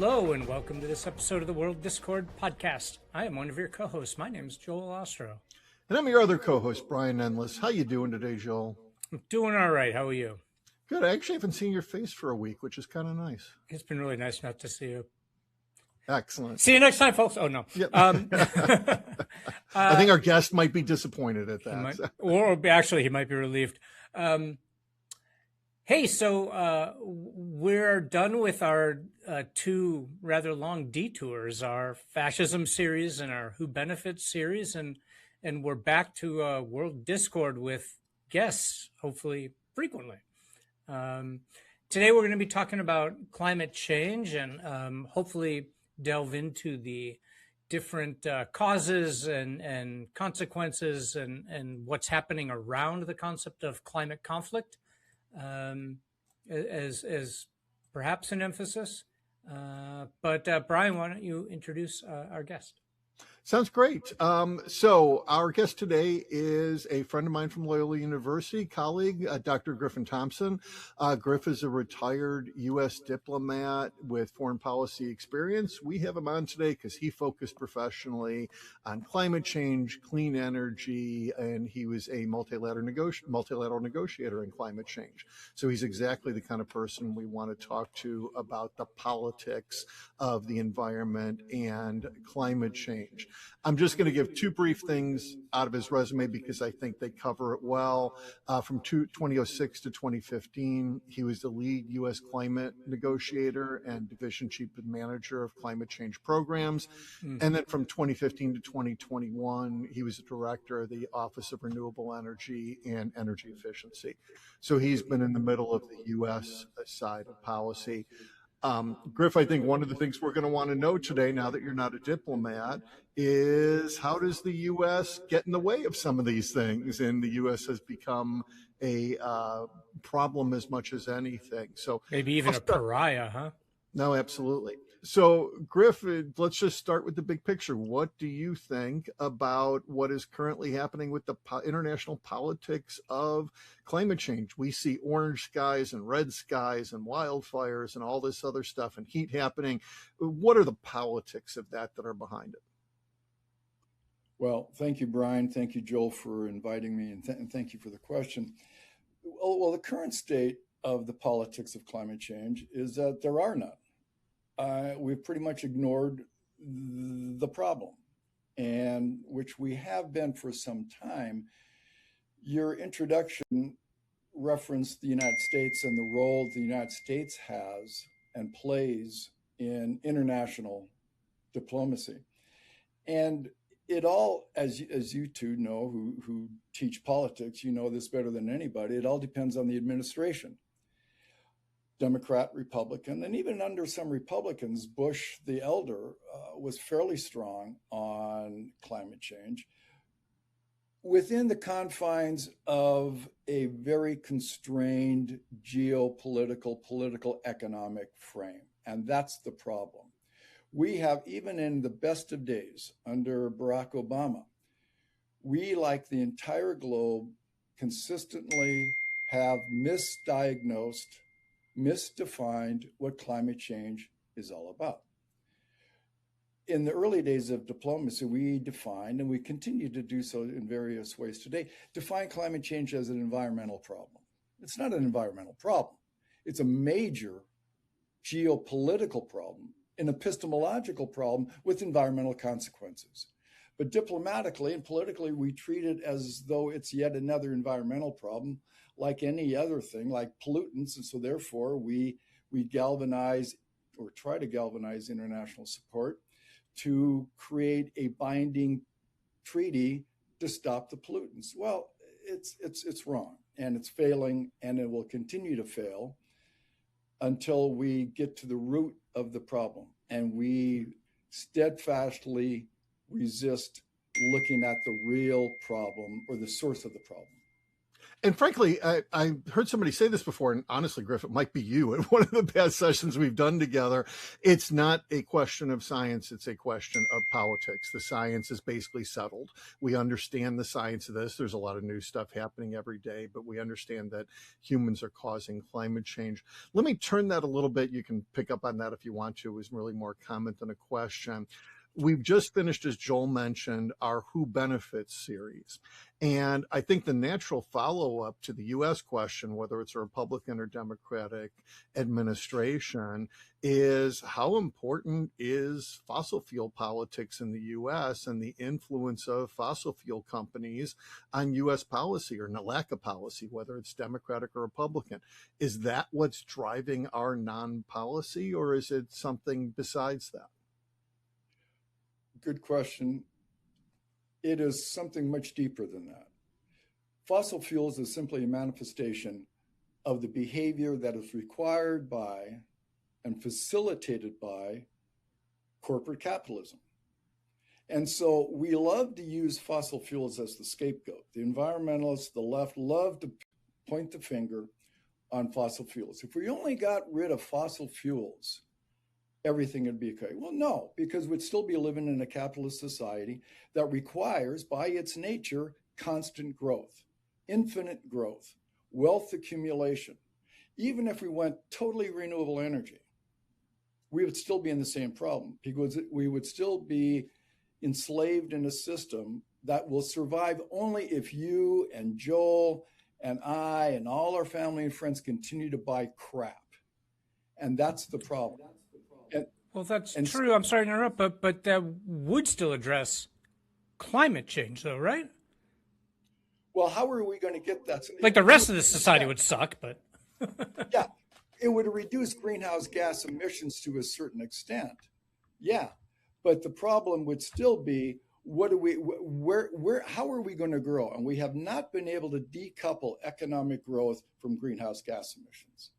Hello and welcome to this episode of the World Discord podcast. I am one of your co-hosts. My name is Joel Ostrow. And I'm your other co-host, Brian Endless. How you doing today, Joel? I'm doing all right. How are you? Good. I actually haven't seen your face for a week, which is kind of nice. It's been really nice not to see you. Excellent. See you next time, folks. Oh, no. Yep. I think our guest might be disappointed at that. Or actually, he might be relieved. Hey, so we're done with our two rather long detours, our fascism series and our Who Benefits series, and we're back to World Discord with guests, hopefully frequently. Today we're going to be talking about climate change and hopefully delve into the different causes and consequences and what's happening around the concept of climate conflict. As perhaps an emphasis. But Brian, why don't you introduce our guest? Sounds great. So our guest today is a friend of mine from Loyola University, colleague, Dr. Griffin Thompson. Griff is a retired U.S. diplomat with foreign policy experience. We have him on today because he focused professionally on climate change, clean energy, and he was a multilateral negotiator in climate change. So he's exactly the kind of person we want to talk to about the politics of the environment and climate change. I'm just going to give two brief things out of his resume because I think they cover it well. From 2006 to 2015, he was the lead U.S. climate negotiator and division chief manager of climate change programs. And then from 2015 to 2021, he was the director of the Office of Renewable Energy and Energy Efficiency. So he's been in the middle of the U.S. side of policy. Griff, I think one of the things we're going to want to know today, now that you're not a diplomat, is how does the U.S. get in the way of some of these things? And the U.S. has become a problem as much as anything. So maybe even a pariah, huh? No, absolutely. So, Griff, let's just start with the big picture. What do you think about what is currently happening with the international politics of climate change? We see orange skies and red skies and wildfires and all this other stuff and heat happening. What are the politics of that are behind it? Well, thank you, Brian. Thank you, Joel, for inviting me, and thank you for the question. Well, the current state of the politics of climate change is that there are none. We've pretty much ignored the problem, and which we have been for some time. Your introduction referenced the United States and the role the United States has and plays in international diplomacy. And it all, as you two know, who teach politics, you know this better than anybody, it all depends on the administration. Democrat, Republican, and even under some Republicans, Bush the elder was fairly strong on climate change within the confines of a very constrained geopolitical, political, economic frame. And that's the problem. We have, even in the best of days under Barack Obama, we, like the entire globe, consistently have misdiagnosed, misdefined what climate change is all about. In the early days of diplomacy, we defined, and we continue to do so in various ways today, define climate change as an environmental problem. It's not an environmental problem. It's a major geopolitical problem, an epistemological problem with environmental consequences. But diplomatically and politically, we treat it as though it's yet another environmental problem, like any other thing, like pollutants. And so therefore we galvanize or try to galvanize international support to create a binding treaty to stop the pollutants. Well, it's wrong, and it's failing, and it will continue to fail until we get to the root of the problem and we steadfastly resist looking at the real problem or the source of the problem. And frankly, I heard somebody say this before, and honestly, Griff, it might be you in one of the past sessions we've done together. It's not a question of science, it's a question of politics. The science is basically settled. We understand the science of this. There's a lot of new stuff happening every day, but we understand that humans are causing climate change. Let me turn that a little bit. You can pick up on that if you want to. It was really more a comment than a question. We've just finished, as Joel mentioned, our Who Benefits series. And I think the natural follow-up to the U.S. question, whether it's a Republican or Democratic administration, is how important is fossil fuel politics in the U.S. and the influence of fossil fuel companies on U.S. policy or lack of policy, whether it's Democratic or Republican. Is that what's driving our non-policy, or is it something besides that? Good question. It is something much deeper than that. Fossil fuels is simply a manifestation of the behavior that is required by and facilitated by corporate capitalism. And so we love to use fossil fuels as the scapegoat. The environmentalists, the left, love to point the finger on fossil fuels. If we only got rid of fossil fuels, everything would be okay. Well, no, because we'd still be living in a capitalist society that requires, by its nature, constant growth, infinite growth, wealth accumulation. Even if we went totally renewable energy, we would still be in the same problem because we would still be enslaved in a system that will survive only if you and Joel and I and all our family and friends continue to buy crap. And that's the problem. Well, that's true. I'm sorry to interrupt, but that would still address climate change, though, right? Well, how are we going to get that? Like the rest of the society would suck, but yeah, it would reduce greenhouse gas emissions to a certain extent. Yeah, but the problem would still be how are we going to grow? And we have not been able to decouple economic growth from greenhouse gas emissions.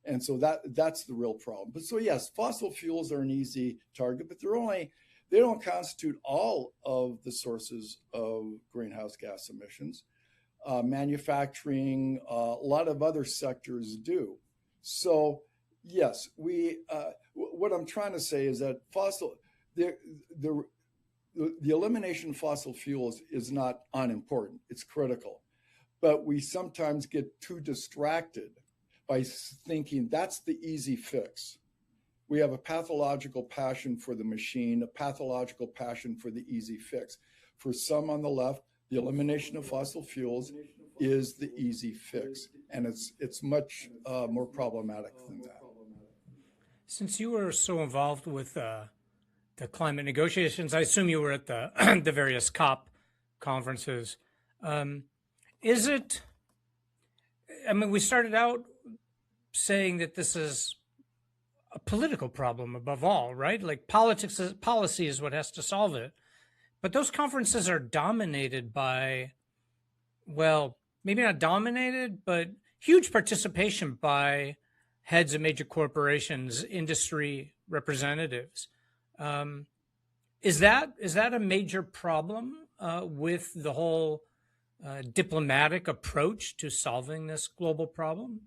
And so that's the real problem. But so yes, fossil fuels are an easy target, but they don't constitute all of the sources of greenhouse gas emissions. Manufacturing, a lot of other sectors do. So yes, what I'm trying to say is that the elimination of fossil fuels is not unimportant. It's critical, but we sometimes get too distracted by thinking that's the easy fix. We have a pathological passion for the machine, a pathological passion for the easy fix. For some on the left, the elimination of fossil fuels is the easy fix, and it's much more problematic than that. Since you were so involved with the climate negotiations, I assume you were at the the various COP conferences. Is it? I mean, we started out saying that this is a political problem above all, right? Like policy is what has to solve it. But those conferences are dominated by, well, maybe not dominated, but huge participation by heads of major corporations, industry representatives. Is that a major problem with the whole diplomatic approach to solving this global problem?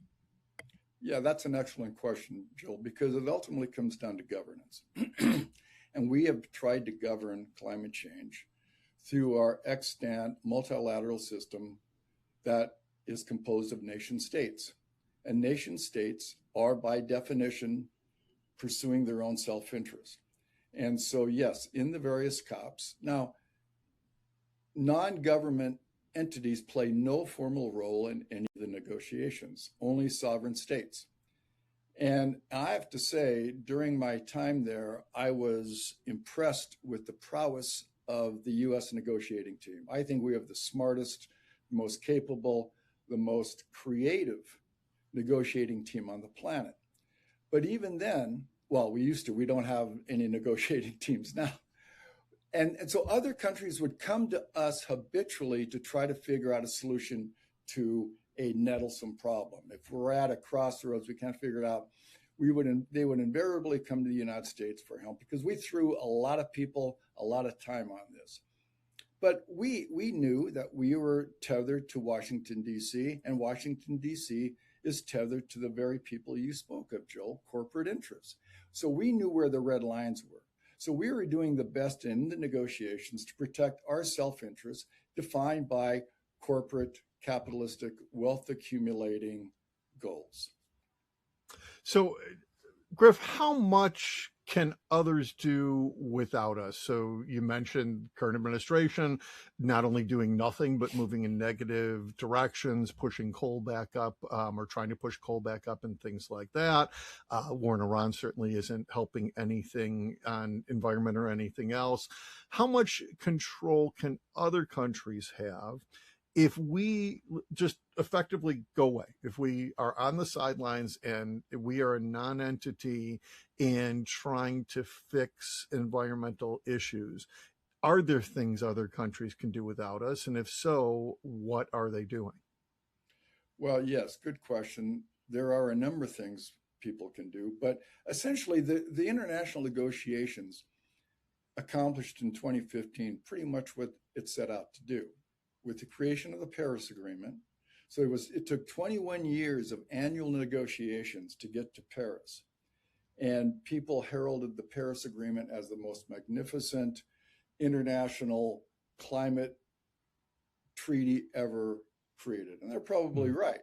Yeah, that's an excellent question, Joel, because it ultimately comes down to governance. And we have tried to govern climate change through our extant multilateral system that is composed of nation states. And nation states are, by definition, pursuing their own self-interest. And so, yes, in the various COPs. Now, non-government entities play no formal role in any of the negotiations, only sovereign states. And I have to say, during my time there, I was impressed with the prowess of the US negotiating team. I think we have the smartest, most capable, the most creative negotiating team on the planet. But even then, well, we don't have any negotiating teams now. And so other countries would come to us habitually to try to figure out a solution to a nettlesome problem. If we're at a crossroads, we can't figure it out, they would invariably come to the United States for help because we threw a lot of people, a lot of time on this. But we knew that we were tethered to Washington, D.C., and Washington, D.C. is tethered to the very people you spoke of, Joel, corporate interests. So we knew where the red lines were. So we were doing the best in the negotiations to protect our self-interest defined by corporate capitalistic wealth accumulating goals. So, Griff, how much can others do without us? So you mentioned current administration not only doing nothing, but moving in negative directions, pushing coal back up, or trying to push coal back up and things like that. War in Iran certainly isn't helping anything on environment or anything else. How much control can other countries have if we just effectively go away, if we are on the sidelines and we are a non-entity in trying to fix environmental issues? Are there things other countries can do without us? And if so, what are they doing? Well, yes, good question. There are a number of things people can do, but essentially the international negotiations accomplished in 2015 pretty much what it set out to do with the creation of the Paris Agreement. So it took 21 years of annual negotiations to get to Paris. And people heralded the Paris Agreement as the most magnificent international climate treaty ever created. And they're probably right.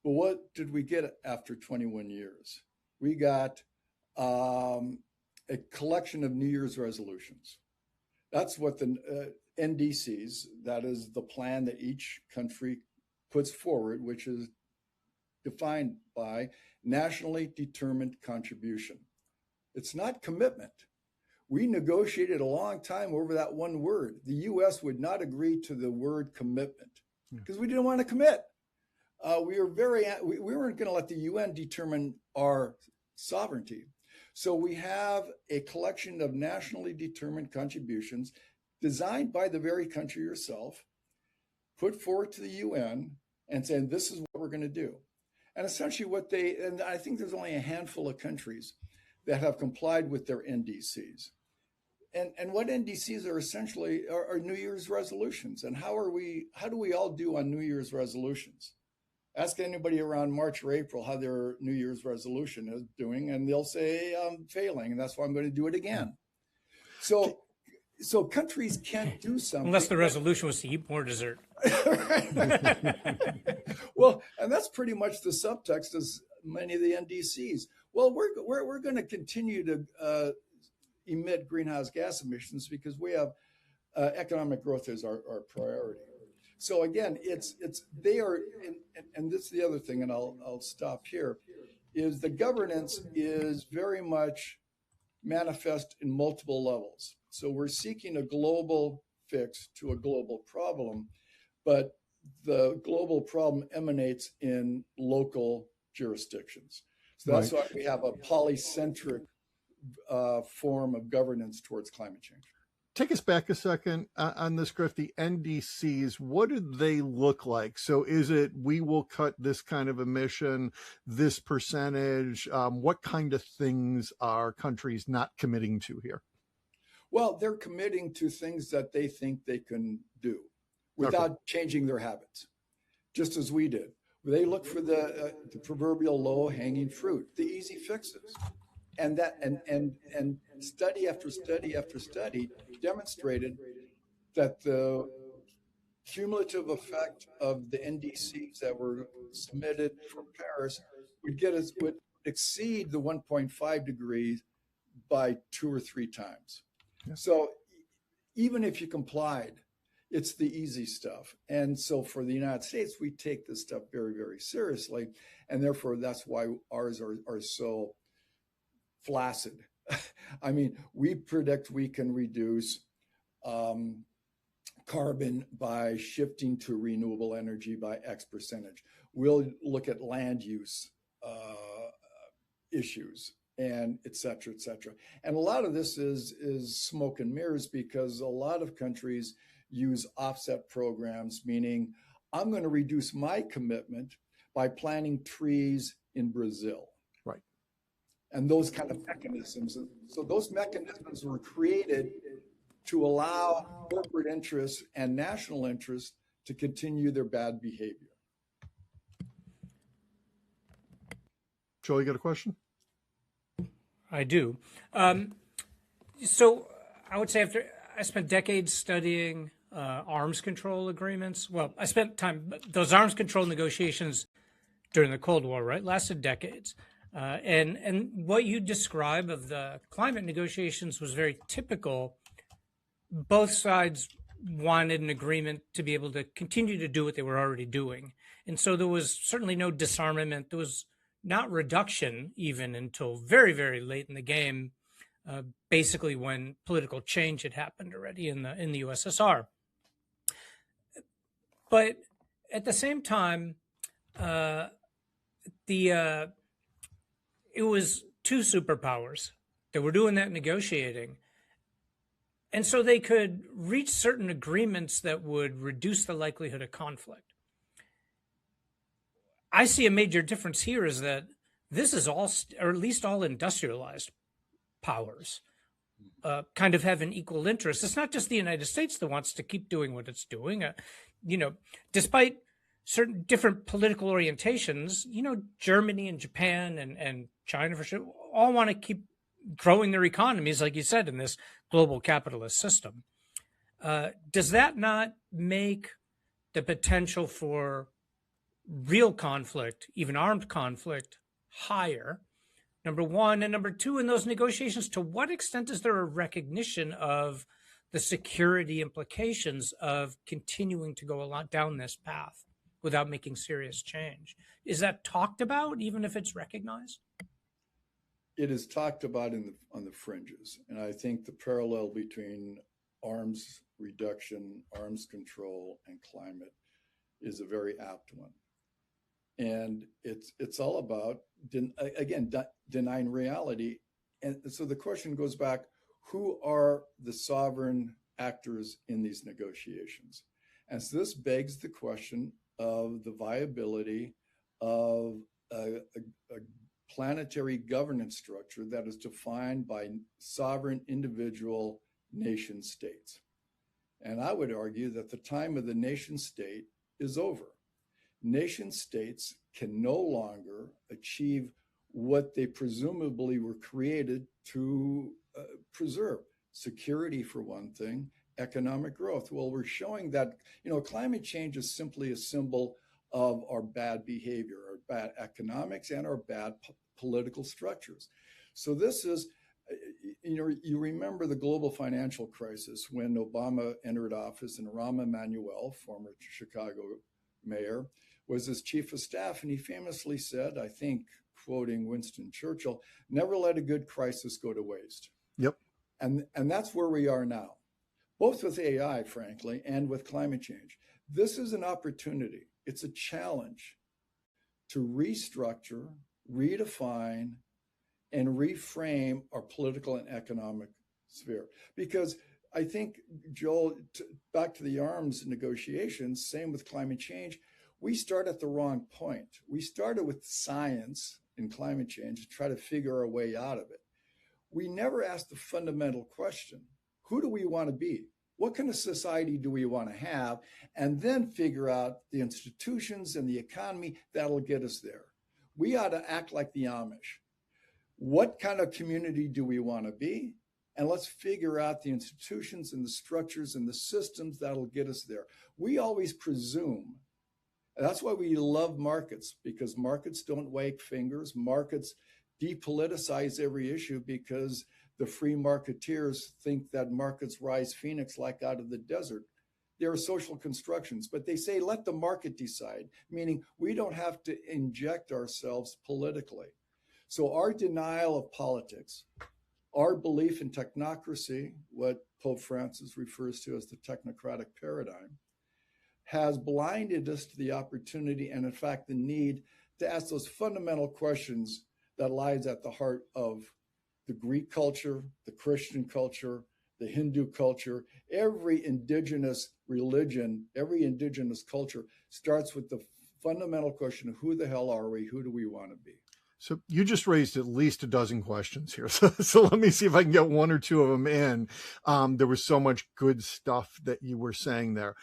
But what did we get after 21 years? We got a collection of New Year's resolutions. That's what the NDCs, that is the plan that each country puts forward, which is defined by nationally determined contribution. It's not commitment. We negotiated a long time over that one word. The US would not agree to the word commitment because we didn't want to commit. We weren't going to let the UN determine our sovereignty. So we have a collection of nationally determined contributions designed by the very country yourself, put forward to the UN and saying, this is what we're going to do. And essentially and I think there's only a handful of countries that have complied with their NDCs. And what NDCs are essentially are New Year's resolutions. And how do we all do on New Year's resolutions? Ask anybody around March or April how their New Year's resolution is doing, and they'll say, I'm failing, and that's why I'm going to do it again. So countries can't do something. Unless the resolution was to eat more dessert. Well, and that's pretty much the subtext of many of the NDCs. Well, we're going to continue to emit greenhouse gas emissions because we have economic growth as our priority. So again, they are, and this is the other thing, and I'll stop here, is the governance is very much manifest in multiple levels. So we're seeking a global fix to a global problem, but the global problem emanates in local jurisdictions. So that's why we have a polycentric form of governance towards climate change. Take us back a second on this, Griff. The NDCs, what do they look like? So is it we will cut this kind of emission, this percentage? What kind of things are countries not committing to here? Well, they're committing to things that they think they can do without changing their habits, just as we did. They look for the proverbial low-hanging fruit, the easy fixes. And study after study after study demonstrated that the cumulative effect of the NDCs that were submitted from Paris would exceed the 1.5 degrees by 2 or 3 times. Yeah. So even if you complied, it's the easy stuff. And so for the United States, we take this stuff very, very seriously. And therefore, that's why ours are so flaccid. I mean, we predict we can reduce carbon by shifting to renewable energy by X percentage. We'll look at land use issues and et cetera, et cetera. And a lot of this is smoke and mirrors because a lot of countries use offset programs, meaning I'm going to reduce my commitment by planting trees in Brazil. Right. And those kind of mechanisms. So those mechanisms were created to allow corporate interests and national interests to continue their bad behavior. Joel, you got a question? I do. So I would say after I spent decades studying arms control agreements. Well, I spent time, those arms control negotiations during the Cold War, right, lasted decades. And what you describe of the climate negotiations was very typical. Both sides wanted an agreement to be able to continue to do what they were already doing. And so there was certainly no disarmament. There was not reduction even until very, very late in the game, basically when political change had happened already in the USSR. But at the same time, it was two superpowers that were doing that negotiating. And so they could reach certain agreements that would reduce the likelihood of conflict. I see a major difference here is that this is all, or at least all industrialized powers, kind of have an equal interest. It's not just the United States that wants to keep doing what it's doing. Despite certain different political orientations, Germany and Japan and China for sure all want to keep growing their economies, like you said, in this global capitalist system. Does that not make the potential for real conflict, even armed conflict, higher? Number one. And number two, in those negotiations, to what extent is there a recognition of the security implications of continuing to go down this path without making serious change? Is that talked about, even if it's recognized? It is talked about on the fringes. And I think the parallel between arms reduction, arms control, and climate is a very apt one. And it's all about, denying reality. And so the question goes back, who are the sovereign actors in these negotiations? And so this begs the question of the viability of a planetary governance structure that is defined by sovereign individual nation states. And I would argue that the time of the nation state is over. Nation states can no longer achieve what they presumably were created to preserve: security for one thing, economic growth. Well, we're showing that, climate change is simply a symbol of our bad behavior, our bad economics, and our bad political structures. So this is, you remember the global financial crisis when Obama entered office, and Rahm Emanuel, former Chicago mayor, was his chief of staff. And he famously said, I think, quoting Winston Churchill, never let a good crisis go to waste. Yep. And that's where we are now, both with AI, frankly, and with climate change. This is an opportunity. It's a challenge to restructure, redefine, and reframe our political and economic sphere. Because I think, Joel, back to the arms negotiations, same with climate change, we start at the wrong point. We started with science in climate change to try to figure our way out of it. We never asked the fundamental question, who do we want to be? What kind of society do we want to have? And then figure out the institutions and the economy that'll get us there. We ought to act like the Amish. What kind of community do we want to be? And let's figure out the institutions and the structures and the systems that'll get us there. We always presume. That's why we love markets, because markets don't wag fingers. Markets depoliticize every issue because the free marketeers think that markets rise phoenix like out of the desert. There are social constructions, but they say, let the market decide, meaning we don't have to inject ourselves politically. So our denial of politics, our belief in technocracy, what Pope Francis refers to as the technocratic paradigm, has blinded us to the opportunity and, in fact, the need to ask those fundamental questions that lies at the heart of the Greek culture, the Christian culture, the Hindu culture. Every indigenous religion, every indigenous culture starts with the fundamental question of who the hell are we? Who do we want to be? So you just raised at least a dozen questions here. So let me see if I can get one or two of them in. There was so much good stuff that you were saying there.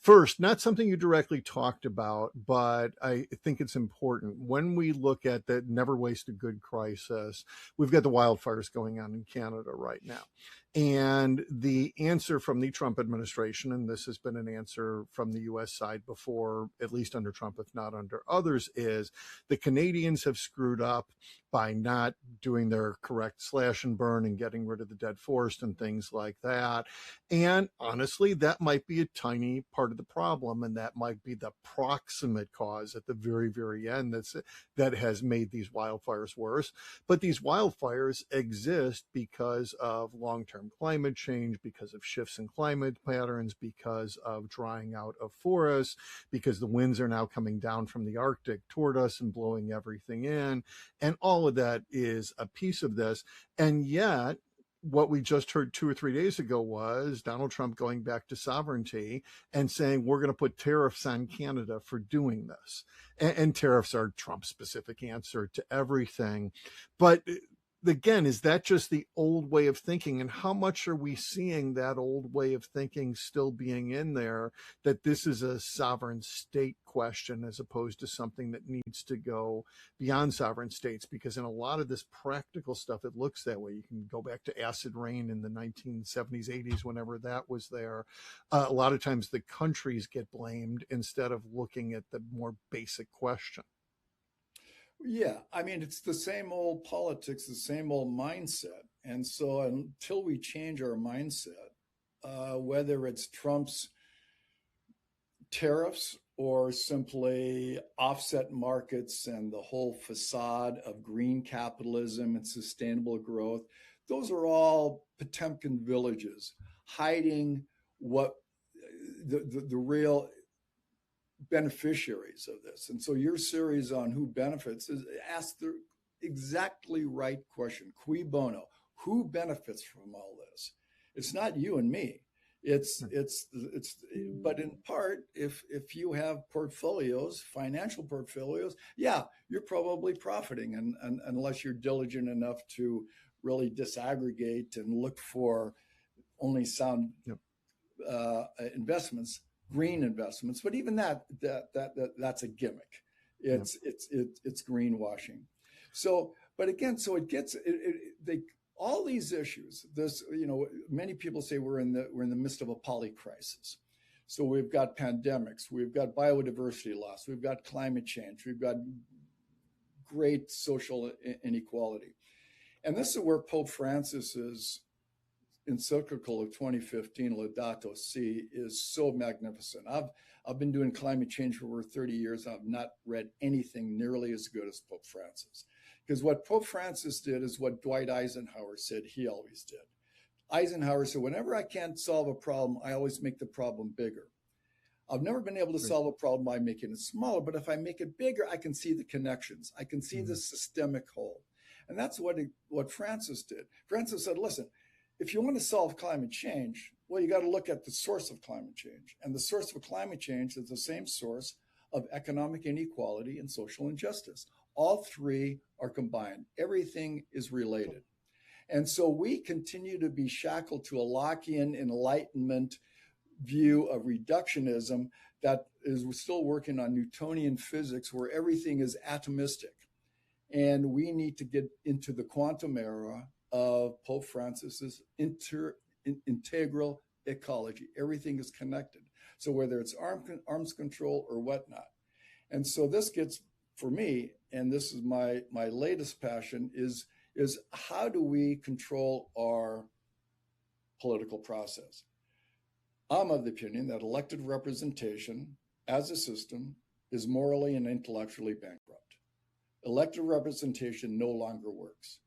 First, not something you directly talked about, but I think it's important. When we look at the never waste a good crisis, we've got the wildfires going on in Canada right now. And the answer from the Trump administration, and this has been an answer from the US side before, at least under Trump, if not under others, is the Canadians have screwed up by not doing their correct slash and burn and getting rid of the dead forest and things like that. And honestly, that might be a tiny part of the problem, and that might be the proximate cause at the very, very end that has made these wildfires worse. But these wildfires exist because of long-term climate change, because of shifts in climate patterns, because of drying out of forests, because the winds are now coming down from the Arctic toward us and blowing everything in. And all of that is a piece of this. And yet, what we just heard 2 or 3 days ago was Donald Trump going back to sovereignty and saying, we're going to put tariffs on Canada for doing this. And tariffs are Trump's specific answer to everything. But again, is that just the old way of thinking? And how much are we seeing that old way of thinking still being in there, that this is a sovereign state question as opposed to something that needs to go beyond sovereign states? Because in a lot of this practical stuff, it looks that way. You can go back to acid rain in the 1970s, 80s, whenever that was there. A lot of times the countries get blamed instead of looking at the more basic question. Yeah, I mean, it's the same old politics, the same old mindset. And so until we change our mindset, whether it's Trump's tariffs or simply offset markets and the whole facade of green capitalism and sustainable growth, those are all Potemkin villages hiding what the real beneficiaries of this. And so your series on who benefits is ask the exactly right question. Cui bono? Who benefits from all this? It's not you and me. It's but in part, if you have portfolios, financial portfolios, yeah, you're probably profiting, and unless you're diligent enough to really disaggregate and look for only sound investments, green investments. But even that's a gimmick. It's greenwashing. So, but again, so it gets all these issues. This, many people say we're in the midst of a poly crisis. So we've got pandemics, we've got biodiversity loss, we've got climate change, we've got great social inequality, and this is where Pope Francis's encyclical of 2015, Laudato Si, is so magnificent. I've been doing climate change for over 30 years. I've not read anything nearly as good as Pope Francis. Because what Pope Francis did is what Dwight Eisenhower said he always did. Eisenhower said, whenever I can't solve a problem, I always make the problem bigger. I've never been able to solve a problem by making it smaller, but if I make it bigger, I can see the connections. I can see the systemic whole. And that's what Francis did. Francis said, listen, if you want to solve climate change, well, you got to look at the source of climate change. And the source of climate change is the same source of economic inequality and social injustice. All three are combined. Everything is related. And so we continue to be shackled to a Lockean Enlightenment view of reductionism that is still working on Newtonian physics where everything is atomistic. And we need to get into the quantum era of Pope Francis's integral ecology. Everything is connected. So whether it's arms control or whatnot. And so this gets, for me, and this is my latest passion, is how do we control our political process? I'm of the opinion that elected representation as a system is morally and intellectually bankrupt. Elected representation no longer works.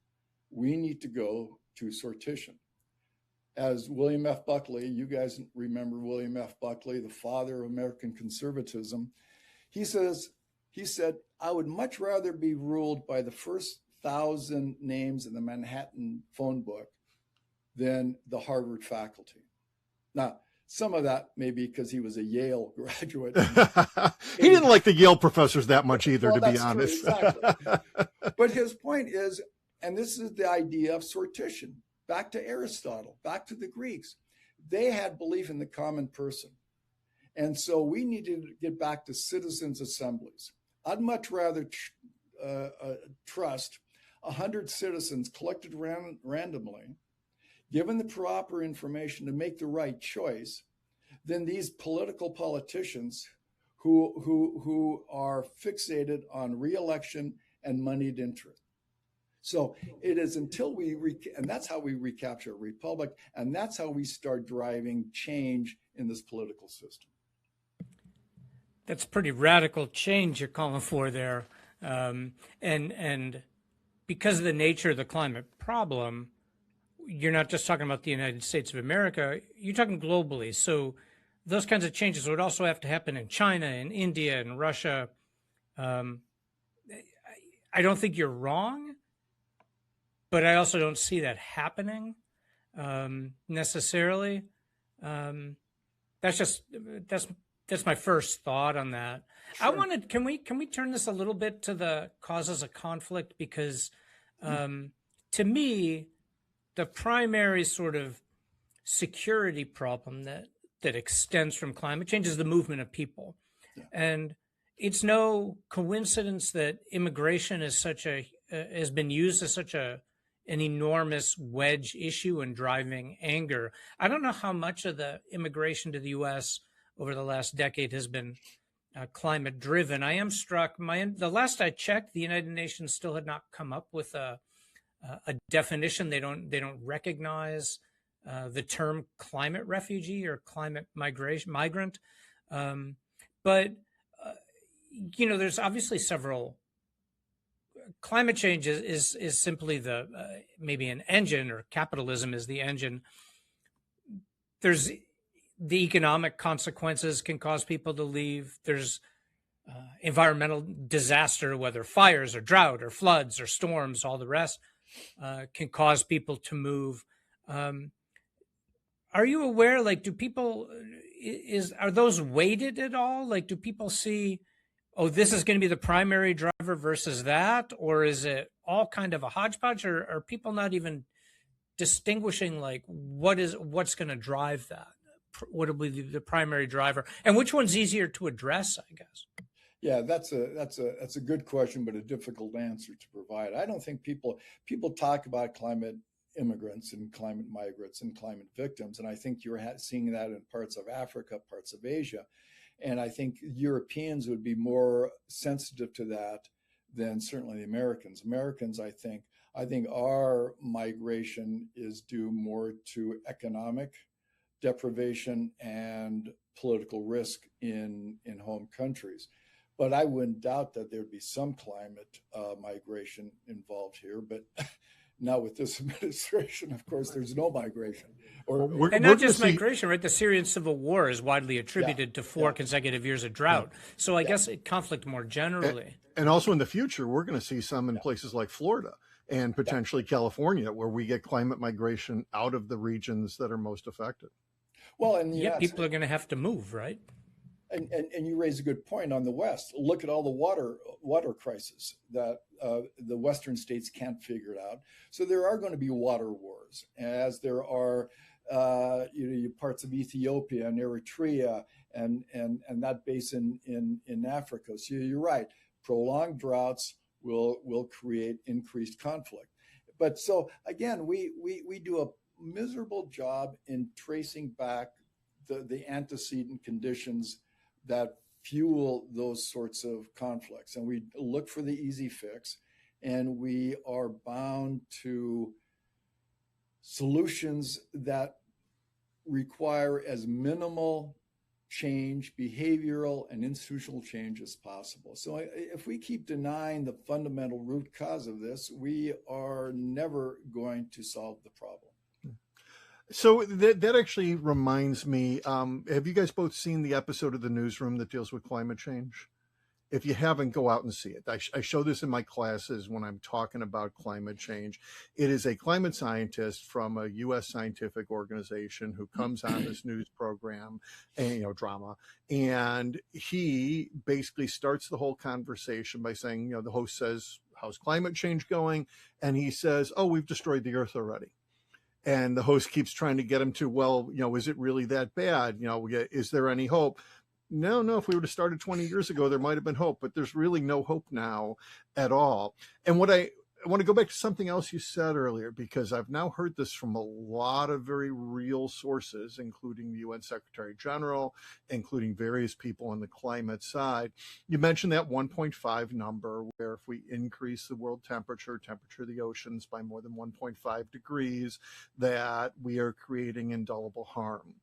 We need to go to sortition. As William F. Buckley, you guys remember William F. Buckley, the father of American conservatism, he said, I would much rather be ruled by the first 1,000 names in the Manhattan phone book than the Harvard faculty. Now, Some of that maybe because he was a Yale graduate. He didn't like the Yale professors that much either, to be honest. True, exactly. But his point is, and this is the idea of sortition, back to Aristotle, back to the Greeks. They had belief in the common person. And so we need to get back to citizens' assemblies. I'd much rather trust 100 citizens collected randomly, given the proper information to make the right choice, than these political politicians who are fixated on re-election and moneyed interest. So it is until and that's how we recapture a republic, and that's how we start driving change in this political system. That's pretty radical change you're calling for there. And because of the nature of the climate problem, you're not just talking about the United States of America, you're talking globally. So those kinds of changes would also have to happen in China and India and Russia. I don't think you're wrong, but I also don't see that happening necessarily. That's my first thought on that. Sure. Can we turn this a little bit to the causes of conflict? Because to me, the primary sort of security problem that extends from climate change is the movement of people. Yeah. And it's no coincidence that immigration is has been used as such an enormous wedge issue in driving anger. I don't know how much of the immigration to the U.S. over the last decade has been climate driven. I am struck. The last I checked, the United Nations still had not come up with a definition. They don't recognize the term climate refugee or climate migrant. But there's obviously several. Climate change is simply maybe an engine, or capitalism is the engine. There's the economic consequences can cause people to leave. There's environmental disaster, whether fires or drought or floods or storms, all the rest can cause people to move. Are you aware, are those weighted at all? Like, do people see, oh, this is going to be the primary driver versus that? Or is it all kind of a hodgepodge? Or are people not even distinguishing, like, what's going to drive that? What will be the primary driver? And which one's easier to address, I guess? Yeah, that's a good question, but a difficult answer to provide. I don't think people talk about climate immigrants and climate migrants and climate victims, and I think you're seeing that in parts of Africa, parts of Asia, and I think Europeans would be more sensitive to that than certainly the Americans. Americans, I think our migration is due more to economic deprivation and political risk in home countries. But I wouldn't doubt that there'd be some climate migration involved here. But now with this administration, of course, there's no migration. And not just migration, right? The Syrian civil war is widely attributed to 4 consecutive years of drought. So I guess conflict more generally. And also in the future, we're going to see some in places like Florida and potentially California, where we get climate migration out of the regions that are most affected. Well, and people are going to have to move, right? And you raise a good point on the West. Look at all the water crisis that the Western states can't figure it out. So there are going to be water wars, as there are parts of Ethiopia and Eritrea and that basin in Africa. So you're right. Prolonged droughts will create increased conflict. But so again, we do a miserable job in tracing back the antecedent conditions that fuel those sorts of conflicts. And we look for the easy fix, and we are bound to solutions that require as minimal change, behavioral and institutional change as possible. So if we keep denying the fundamental root cause of this, we are never going to solve the problem. So that actually reminds me, have you guys both seen the episode of The Newsroom that deals with climate change? If you haven't, go out and see it. I show this in my classes when I'm talking about climate change. It is a climate scientist from a U.S. scientific organization who comes on this news program and, drama. And he basically starts the whole conversation by saying, the host says, how's climate change going? And he says, oh, we've destroyed the earth already. And the host keeps trying to get him to, well, is it really that bad? Is there any hope? No, if we would have started 20 years ago, there might have been hope, but there's really no hope now at all. And what I want to go back to something else you said earlier, because I've now heard this from a lot of very real sources, including the UN Secretary General, including various people on the climate side. You mentioned that 1.5 number, where if we increase the world temperature of the oceans by more than 1.5 degrees, that we are creating indelible harm.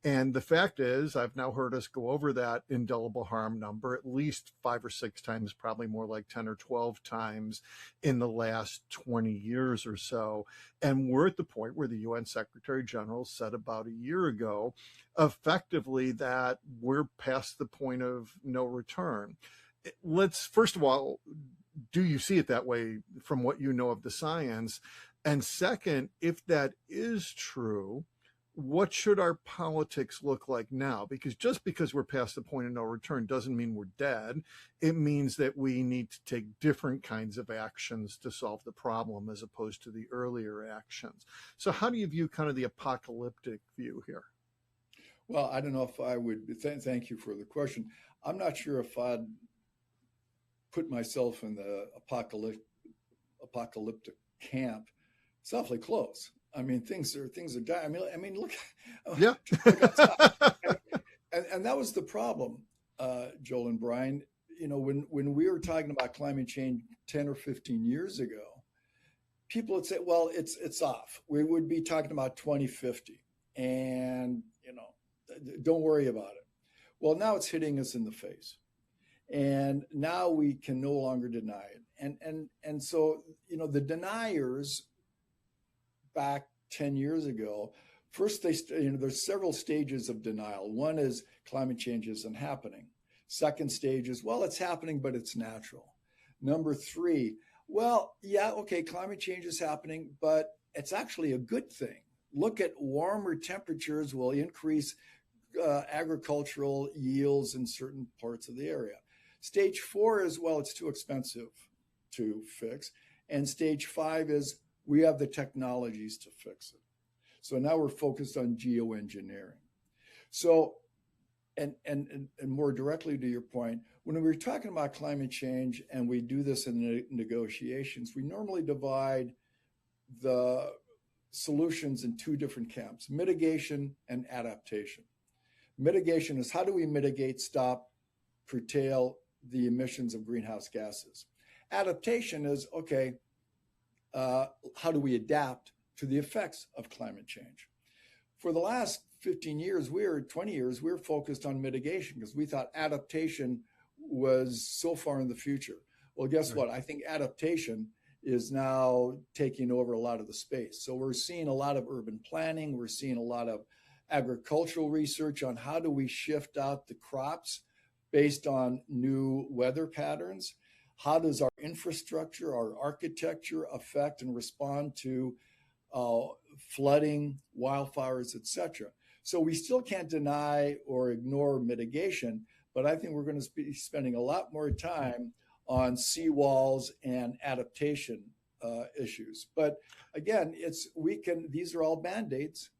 And the fact is, I've now heard us go over that indelible harm number at least 5 or 6 times, probably more like 10 or 12 times in the last 20 years or so. And we're at the point where the UN Secretary General said about a year ago, effectively, that we're past the point of no return. Let's, first of all, do you see it that way from what you know of the science? And second, if that is true, what should our politics look like now? Because just because we're past the point of no return doesn't mean we're dead. It means that we need to take different kinds of actions to solve the problem as opposed to the earlier actions. So how do you view kind of the apocalyptic view here? Well, I don't know if I would, thank you for the question. I'm not sure if I'd put myself in the apocalyptic camp. It's awfully close. I mean, things are dying. I mean, look. Yeah. and that was the problem, Joel and Brian. When we were talking about climate change 10 or 15 years ago, people would say, "Well, it's off." We would be talking about 2050, and don't worry about it. Well, now it's hitting us in the face, and now we can no longer deny it. And so the deniers back 10 years ago, first there's several stages of denial. One is climate change isn't happening. Second stage is, well, it's happening, but it's natural. Number 3, well, yeah, okay, climate change is happening, but it's actually a good thing. Look at warmer temperatures will increase agricultural yields in certain parts of the area. Stage 4 is, well, it's too expensive to fix. And stage 5 is, we have the technologies to fix it. So now we're focused on geoengineering. So, and more directly to your point, when we're talking about climate change and we do this in the negotiations, we normally divide the solutions in 2 different camps: mitigation and adaptation. Mitigation is, how do we mitigate, stop, curtail the emissions of greenhouse gases? Adaptation is, okay, how do we adapt to the effects of climate change? For the last 15 years, 20 years, we were focused on mitigation because we thought adaptation was so far in the future. Well, guess what? I think adaptation is now taking over a lot of the space. So we're seeing a lot of urban planning. We're seeing a lot of agricultural research on how do we shift out the crops based on new weather patterns. How does our infrastructure, our architecture affect and respond to flooding, wildfires, et cetera? So we still can't deny or ignore mitigation, but I think we're going to be spending a lot more time on seawalls and adaptation issues. But again, these are all Band-Aids.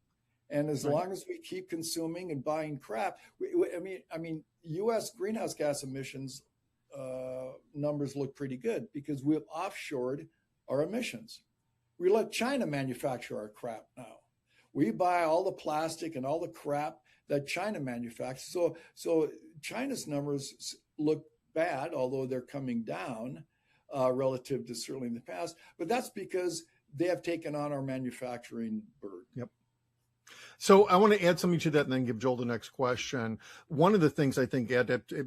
And as long as we keep consuming and buying crap, I mean, U.S. greenhouse gas emissions numbers look pretty good because we've offshored our emissions. We let China manufacture our crap now. We buy all the plastic and all the crap that China manufactures. So China's numbers look bad, although they're coming down relative to certainly in the past. But that's because they have taken on our manufacturing burden. Yep. So I want to add something to that and then give Joel the next question. One of the things I think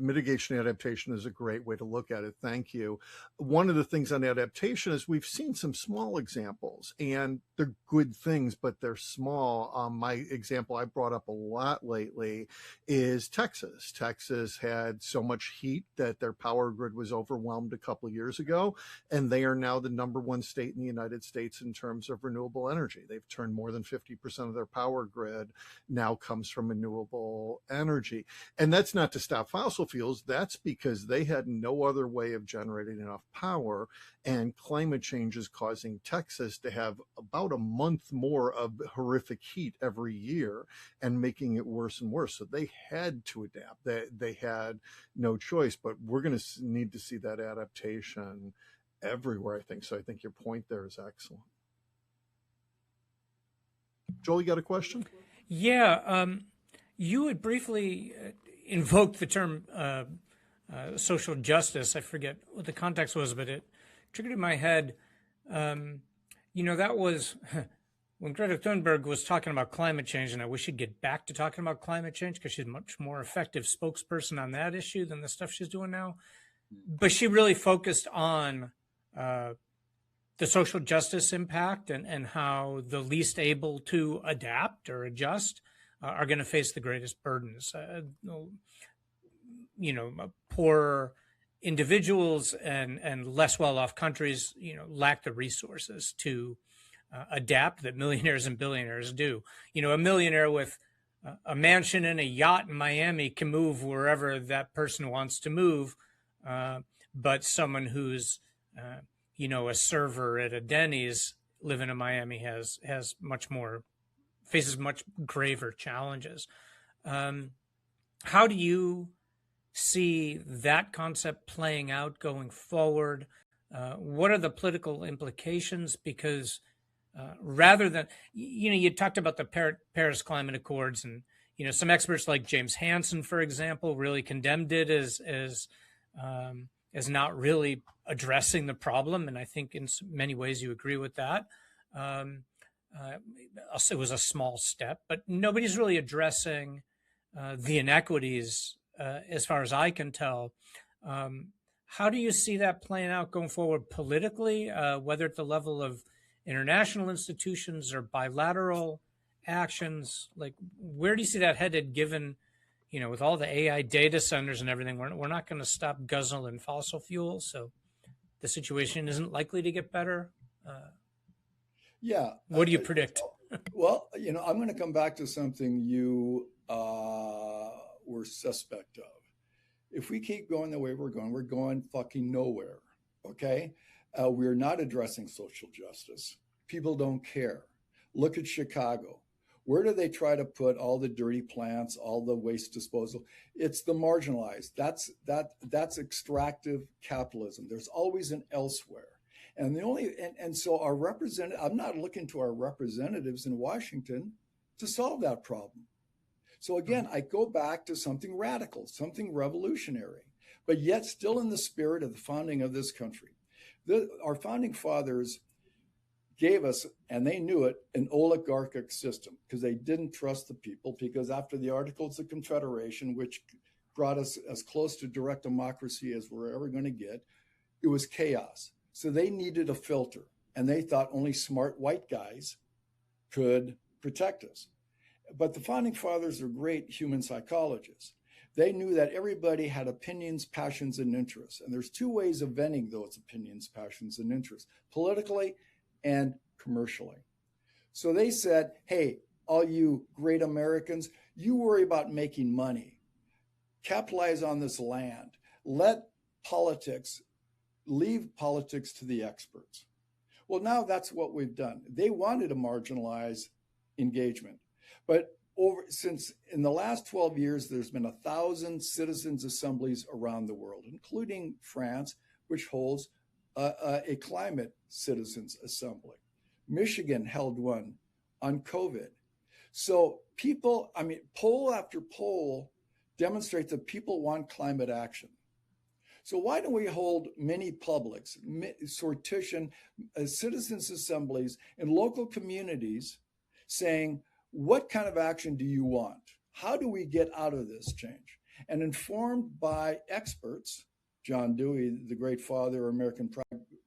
mitigation adaptation is a great way to look at it. Thank you. One of the things on adaptation is we've seen some small examples and they're good things, but they're small. My example I brought up a lot lately is Texas. Texas had so much heat that their power grid was overwhelmed a couple of years ago, and they are now the #1 state in the United States in terms of renewable energy. They've turned more than 50% of their power grid now comes from renewable energy. And that's not to stop fossil fuels. That's because they had no other way of generating enough power. And climate change is causing Texas to have about a month more of horrific heat every year and making it worse and worse. So they had to adapt. They had no choice, but we're going to need to see that adaptation everywhere, I think. So I think your point there is excellent. Joel, you got a question? Yeah, you had briefly invoked the term social justice. I forget what the context was, but it triggered in my head. That was when Greta Thunberg was talking about climate change, and I wish she'd get back to talking about climate change because she's a much more effective spokesperson on that issue than the stuff she's doing now. But she really focused on the social justice impact and how the least able to adapt or adjust are going to face the greatest burdens. Poorer individuals and less well-off countries, lack the resources to adapt that millionaires and billionaires do. A millionaire with a mansion and a yacht in Miami can move wherever that person wants to move, but someone who's a server at a Denny's living in Miami faces much graver challenges. How do you see that concept playing out going forward? What are the political implications? Because rather than, you talked about the Paris Climate Accords, and, some experts like James Hansen, for example, really condemned it as not really addressing the problem. And I think in many ways you agree with that. It was a small step, but nobody's really addressing the inequities as far as I can tell. How do you see that playing out going forward politically, whether at the level of international institutions or bilateral actions? Like, where do you see that headed, given, with all the AI data centers and everything, we're not going to stop guzzling fossil fuels, so the situation isn't likely to get better? What do you predict? Well, I'm going to come back to something you were suspect of. If we keep going the way we're going fucking nowhere, okay? We're not addressing social justice. People don't care. Look at Chicago. Where do they try to put all the dirty plants, all the waste disposal? It's the marginalized. That's extractive capitalism. There's always an elsewhere. And so our I'm not looking to our representatives in Washington to solve that problem. So again, I go back to something radical, something revolutionary, but yet still in the spirit of the founding of this country. Our founding fathers gave us, and they knew it, an oligarchic system because they didn't trust the people, because after the Articles of Confederation, which brought us as close to direct democracy as we're ever going to get, it was chaos. So they needed a filter, and they thought only smart white guys could protect us. But the founding fathers are great human psychologists. They knew that everybody had opinions, passions, and interests. And there's two ways of venting those opinions, passions, and interests: politically and commercially. So they said, hey, all you great Americans, you worry about making money. Capitalize on this land. Leave politics to the experts. Well, now that's what we've done. They wanted to marginalize engagement. But since in the last 12 years, there's been 1,000 citizens' assemblies around the world, including France, which holds a climate citizens' assembly. Michigan held one on COVID. So poll after poll demonstrates that people want climate action. So why don't we hold mini publics, sortition, citizens' assemblies in local communities saying, what kind of action do you want? How do we get out of this change? And informed by experts, John Dewey, the great father of American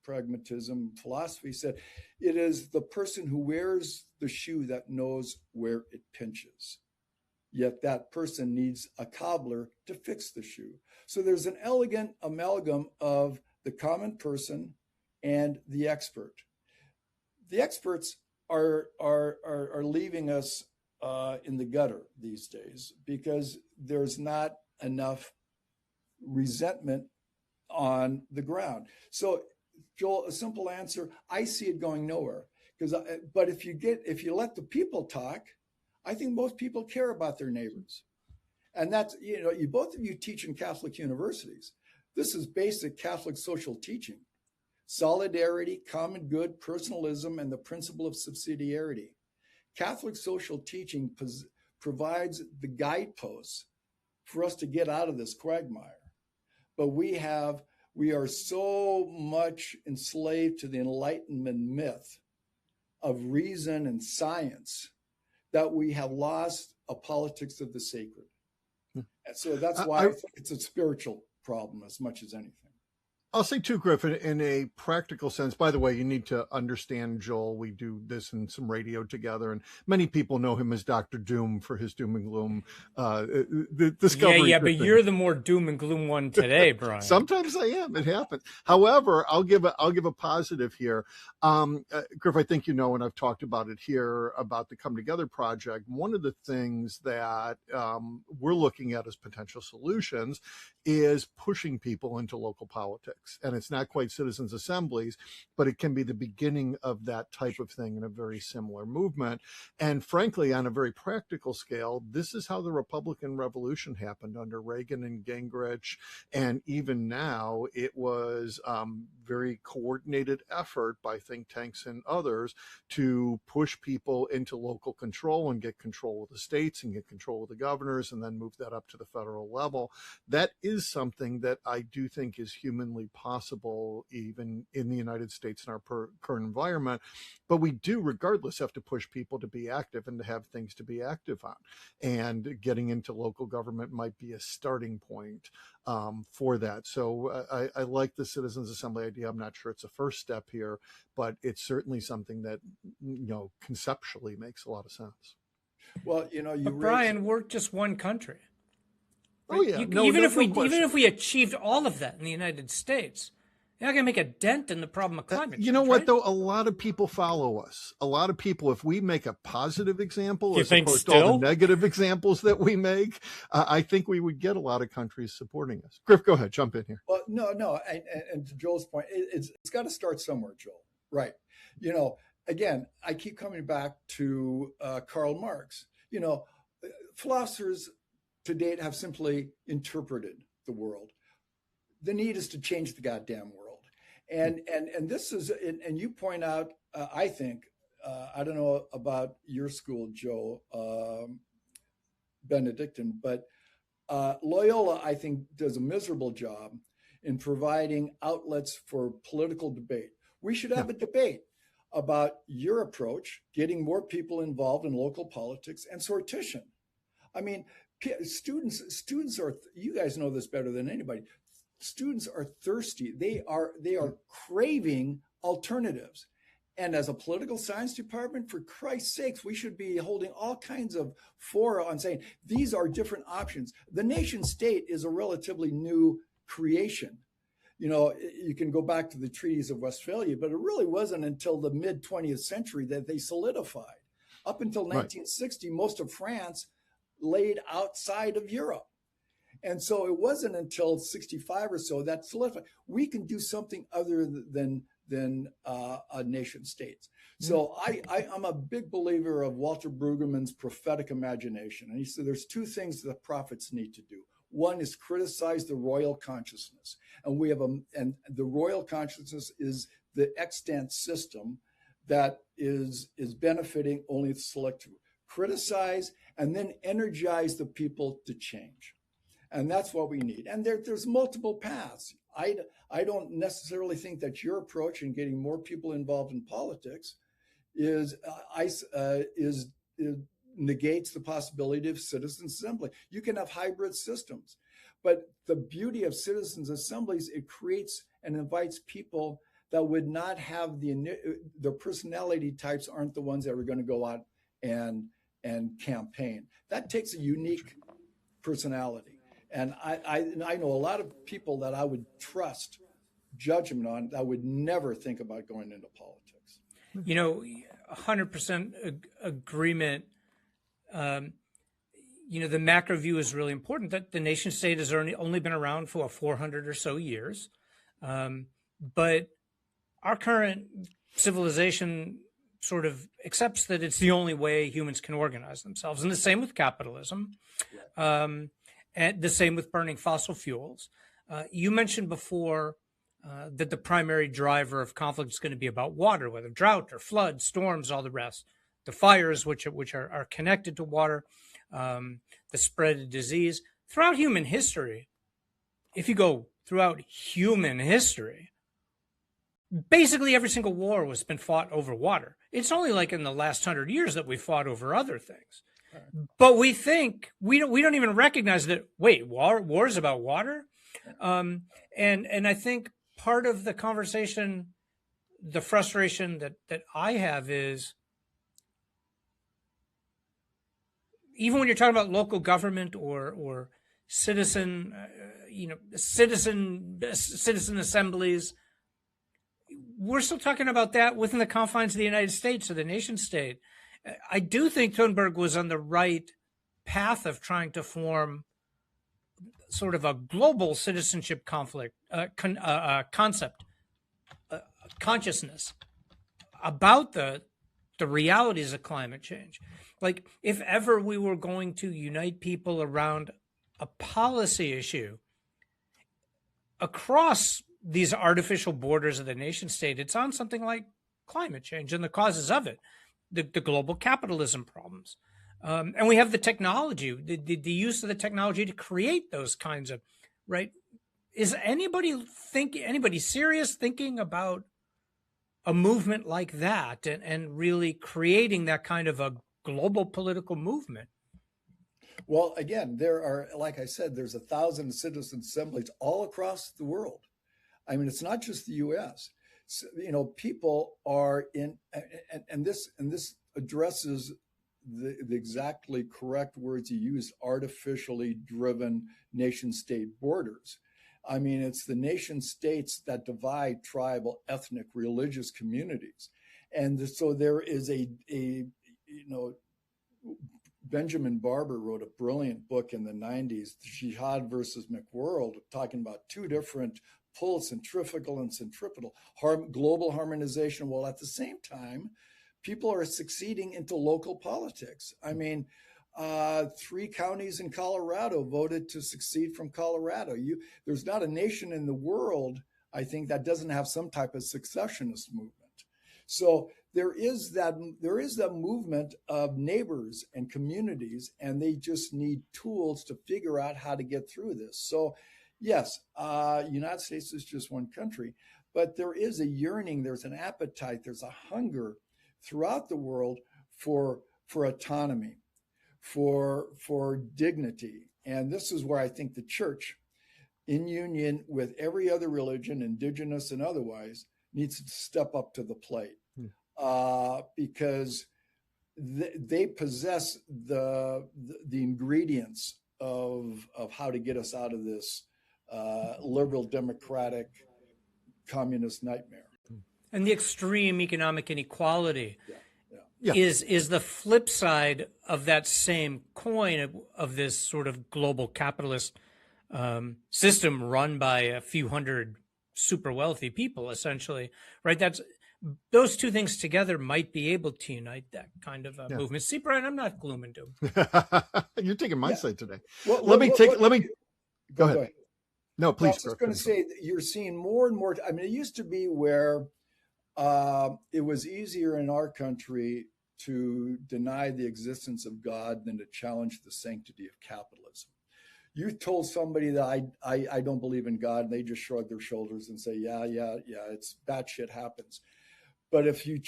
pragmatism philosophy, said, it is the person who wears the shoe that knows where it pinches. Yet that person needs a cobbler to fix the shoe. So there's an elegant amalgam of the common person and the expert. The experts are leaving us in the gutter these days because there's not enough resentment on the ground. So, Joel, a simple answer: I see it going nowhere. But if you let the people talk, I think most people care about their neighbors, and that's you both of you teach in Catholic universities. This is basic Catholic social teaching: solidarity, common good, personalism, and the principle of subsidiarity. Catholic social teaching provides the guideposts for us to get out of this quagmire. But we are so much enslaved to the Enlightenment myth of reason and science that we have lost a politics of the sacred. And so that's why I think it's a spiritual problem as much as anything. I'll say too, Griffin, in a practical sense, by the way, you need to understand Joel. We do this in some radio together, and many people know him as Dr. Doom for his doom and gloom the discovery. Yeah, but you're the more doom and gloom one today, Brian. Sometimes I am. It happens. However, I'll give a positive here. Griff, I think and I've talked about it here about the Come Together project. One of the things that we're looking at as potential solutions is pushing people into local politics. And it's not quite citizens' assemblies, but it can be the beginning of that type of thing in a very similar movement. And frankly, on a very practical scale, this is how the Republican Revolution happened under Reagan and Gingrich. And even now, it was very coordinated effort by think tanks and others to push people into local control and get control of the states and get control of the governors and then move that up to the federal level. That is something that I do think is humanly possible even in the United States in our current environment. But we do, regardless, have to push people to be active and to have things to be active on. And getting into local government might be a starting point for that. So I like the Citizens Assembly idea. I'm not sure it's a first step here, but it's certainly something that, conceptually makes a lot of sense. Well, Brian, we're just one country. Right? Oh yeah. Even if we achieved all of that in the United States, you're not going to make a dent in the problem of climate change. You know what, though? A lot of people follow us. A lot of people, if we make a positive example as opposed to all the negative examples that we make, I think we would get a lot of countries supporting us. Griff, go ahead. Jump in here. Well, no. And to Joel's point, it's got to start somewhere, Joel. Right. Again, I keep coming back to Karl Marx. Philosophers to date have simply interpreted the world. The need is to change the goddamn world. And this is, and you point out, I think, I don't know about your school, Joe, Benedictine, but Loyola, I think, does a miserable job in providing outlets for political debate. We should have a debate about your approach, getting more people involved in local politics, and sortition. I mean, students are, you guys know this better than anybody. Students are thirsty. They are craving alternatives. And as a political science department, for Christ's sakes, we should be holding all kinds of fora on saying these are different options. The nation state is a relatively new creation. You can go back to the treaties of Westphalia, but it really wasn't until the mid 20th century that they solidified. Up until 1960, most of France laid outside of Europe. And so it wasn't until 65 or so that solidified. We can do something other than nation states. So I'm a big believer of Walter Brueggemann's prophetic imagination. And he said there's two things that prophets need to do. One is criticize the royal consciousness. And and the royal consciousness is the extant system that is benefiting only the select few. Criticize and then energize the people to change. And that's what we need. And there's multiple paths. I don't necessarily think that your approach in getting more people involved in politics is negates the possibility of citizen assembly. You can have hybrid systems, but the beauty of citizens assemblies, it creates and invites people that would not have the personality types aren't the ones that are going to go out and campaign. That takes a unique personality. And I know a lot of people that I would trust judgment on that would never think about going into politics. 100% agreement. The macro view is really important, that the nation state has only been around for 400 or so years. But our current civilization sort of accepts that it's the only way humans can organize themselves. And the same with capitalism, and the same with burning fossil fuels. You mentioned before that the primary driver of conflict is going to be about water, whether drought or flood, storms, all the rest. The fires, which are connected to water, the spread of disease. Throughout human history, if you go throughout human history, basically every single war has been fought over water. It's only like in the last 100 years that we fought over other things. Right. But we think we don't even recognize that. Wait, war is about water, and I think part of the conversation, the frustration that I have is, even when you're talking about local government or citizen assemblies, we're still talking about that within the confines of the United States or the nation state. I do think Thunberg was on the right path of trying to form sort of a global citizenship concept, consciousness about the realities of climate change. Like, if ever we were going to unite people around a policy issue across these artificial borders of the nation state, it's on something like climate change and the causes of it, the global capitalism problems. And we have the technology, the use of the technology to create those kinds of, right? Is anybody serious thinking about a movement like that and really creating that kind of a global political movement? Well, again, there are, like I said, there's 1,000 citizen assemblies all across the world. I mean, it's not just the U.S. So, people are in, and this addresses the exactly correct words you used: artificially driven nation state borders. I mean, it's the nation states that divide tribal, ethnic, religious communities. And so there is Benjamin Barber wrote a brilliant book in the 90s, Jihad versus McWorld, talking about two different pulls, centrifugal and centripetal, global harmonization, while at the same time, people are succeeding into local politics. I mean, 3 counties in Colorado voted to succeed from Colorado. There's not a nation in the world, I think, that doesn't have some type of successionist movement. So there is that movement of neighbors and communities, and they just need tools to figure out how to get through this. So yes, United States is just one country, but there is a yearning, there's an appetite, there's a hunger throughout the world for autonomy, for dignity. And this is where I think the church, in union with every other religion, indigenous and otherwise, needs to step up to the plate, because they possess the ingredients of how to get us out of this liberal, democratic, communist nightmare. And the extreme economic inequality is the flip side of that same coin of this sort of global capitalist system run by a few hundred super wealthy people, essentially, right? Those two things together might be able to unite that kind of movement. See, Brian, I'm not gloom and doom. You're taking my side today. Well, let me go ahead. No, please. I was just going to say that you're seeing more and more. I mean, it used to be where it was easier in our country to deny the existence of God than to challenge the sanctity of capitalism. You told somebody that I don't believe in God, and they just shrug their shoulders and say, yeah, it's bad shit happens. But if you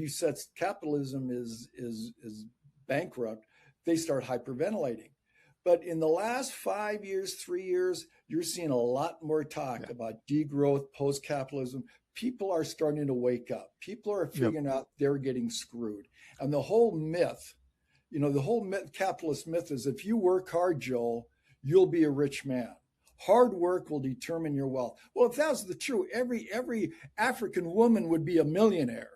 said capitalism is bankrupt, they start hyperventilating. But in the last 5 years, 3 years, you're seeing a lot more talk about degrowth, post-capitalism. People are starting to wake up. People are figuring out they're getting screwed. And the whole myth, capitalist myth is if you work hard, Joel, you'll be a rich man. Hard work will determine your wealth. Well, if that was the truth, every African woman would be a millionaire.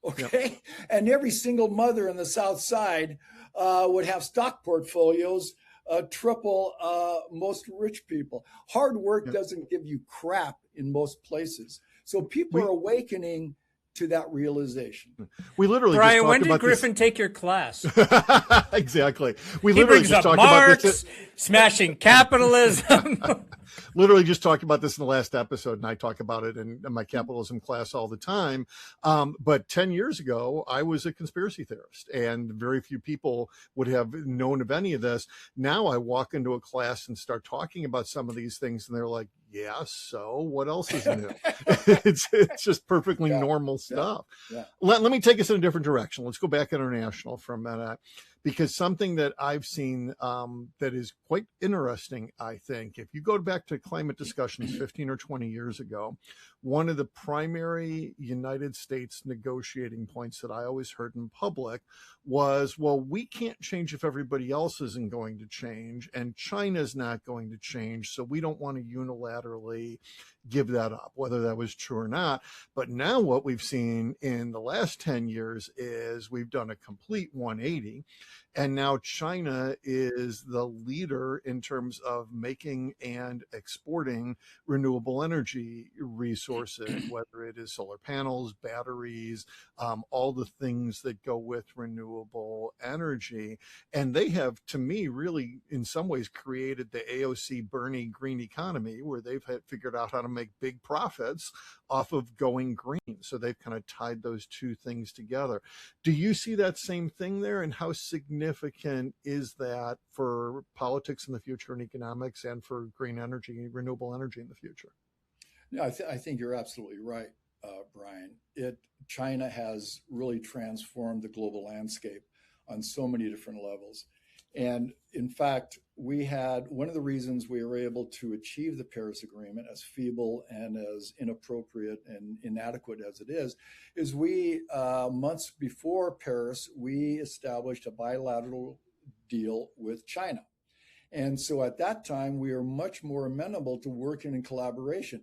Okay. And every single mother in the South Side would have stock portfolios triple most rich people. Hard work doesn't give you crap in most places. So people are awakening to that realization. We literally Brian, just when talked did Griffin take your class? Exactly. We he literally brings just up talked Marx, about this. smashing capitalism. Literally just talked about this in the last episode, and I talk about it in my capitalism class all the time. But 10 years ago, I was a conspiracy theorist, and very few people would have known of any of this. Now I walk into a class and start talking about some of these things, and they're like, yeah, so what else is new? It's just perfectly normal stuff. Let me take us in a different direction. Let's go back international for a minute, because something that I've seen that is quite interesting, I think, if you go back to climate discussions 15 or 20 years ago, one of the primary United States negotiating points that I always heard in public was, well, we can't change if everybody else isn't going to change, and China's not going to change, so we don't want to unilaterally give that up, whether that was true or not. But now what we've seen in the last 10 years is we've done a complete 180. And now China is the leader in terms of making and exporting renewable energy resources, whether it is solar panels, batteries, all the things that go with renewable energy. And they have, to me, really, in some ways, created the AOC Bernie green economy, where they've figured out how to make big profits off of going green. So they've kind of tied those two things together. Do you see that same thing there? And how significant is that for politics in the future and economics, and for green energy, renewable energy in the future? No, I think you're absolutely right, Brian. China has really transformed the global landscape on so many different levels. And in fact, we had one of the reasons we were able to achieve the Paris Agreement, as feeble and as inappropriate and inadequate as it is we, months before Paris, we established a bilateral deal with China. And so at that time, we were much more amenable to working in collaboration.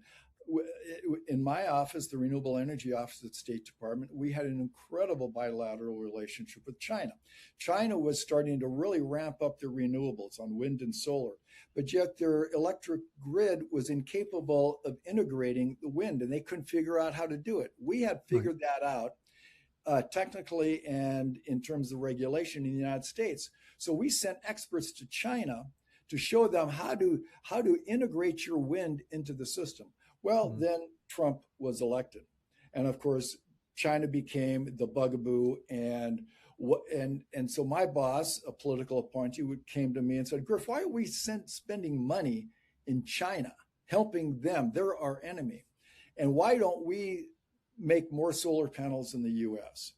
In my office, the Renewable Energy Office at the State Department, we had an incredible bilateral relationship with China. China was starting to really ramp up their renewables on wind and solar, but yet their electric grid was incapable of integrating the wind, and they couldn't figure out how to do it. We had figured that out technically and in terms of regulation in the United States. So we sent experts to China to show them how to integrate your wind into the system. Well, then Trump was elected. And of course, China became the bugaboo. And so my boss, a political appointee, came to me and said, Griff, why are we spending money in China, helping them? They're our enemy. And why don't we make more solar panels in the US?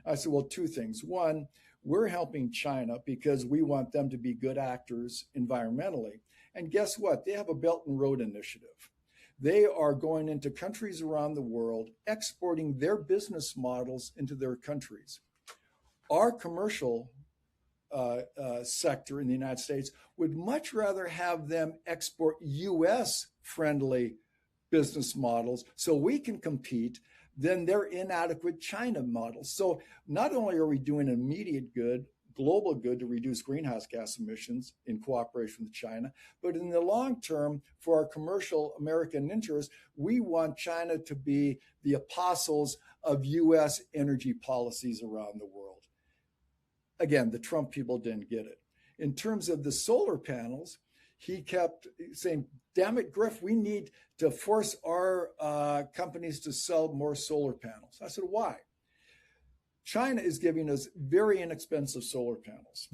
I said, well, two things. One, we're helping China because we want them to be good actors environmentally. And guess what? They have a Belt and Road Initiative. They are going into countries around the world, exporting their business models into their countries. Our commercial sector in the United States would much rather have them export US-friendly business models so we can compete than their inadequate China models. So not only are we doing an immediate good, global good to reduce greenhouse gas emissions in cooperation with China, but in the long term, for our commercial American interests, we want China to be the apostles of US energy policies around the world. Again, the Trump people didn't get it. In terms of the solar panels, he kept saying, damn it, Griff, we need to force our companies to sell more solar panels. I said, why? China is giving us very inexpensive solar panels.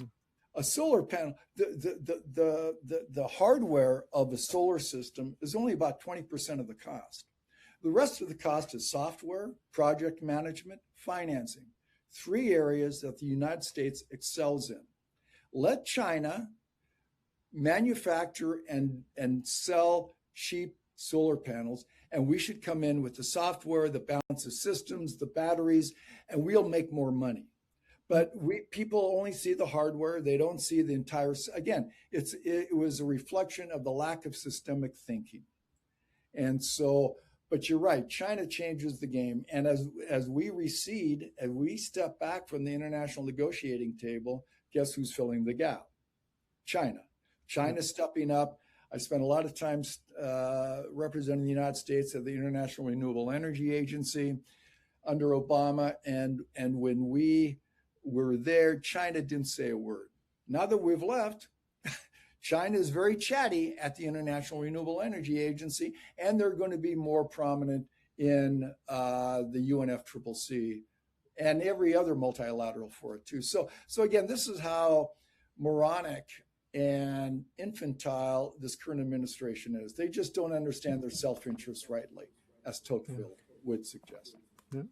A solar panel, the hardware of a solar system is only about 20% of the cost. The rest of the cost is software, project management, financing, three areas that the United States excels in. Let China manufacture and sell cheap solar panels, and we should come in with the software, the balance of systems, the batteries, and we'll make more money. But people only see the hardware. They don't see the entire, again, it was a reflection of the lack of systemic thinking. And so, but you're right, China changes the game. And as we recede, as we step back from the international negotiating table, guess who's filling the gap? China. China's stepping up. I spent a lot of time representing the United States at the International Renewable Energy Agency under Obama. And when we were there, China didn't say a word. Now that we've left, China is very chatty at the International Renewable Energy Agency, and they're going to be more prominent in the UNFCCC and every other multilateral for it too. So again, this is how moronic and infantile this current administration is. They just don't understand their self-interest rightly, as Tocqueville would suggest. Yeah.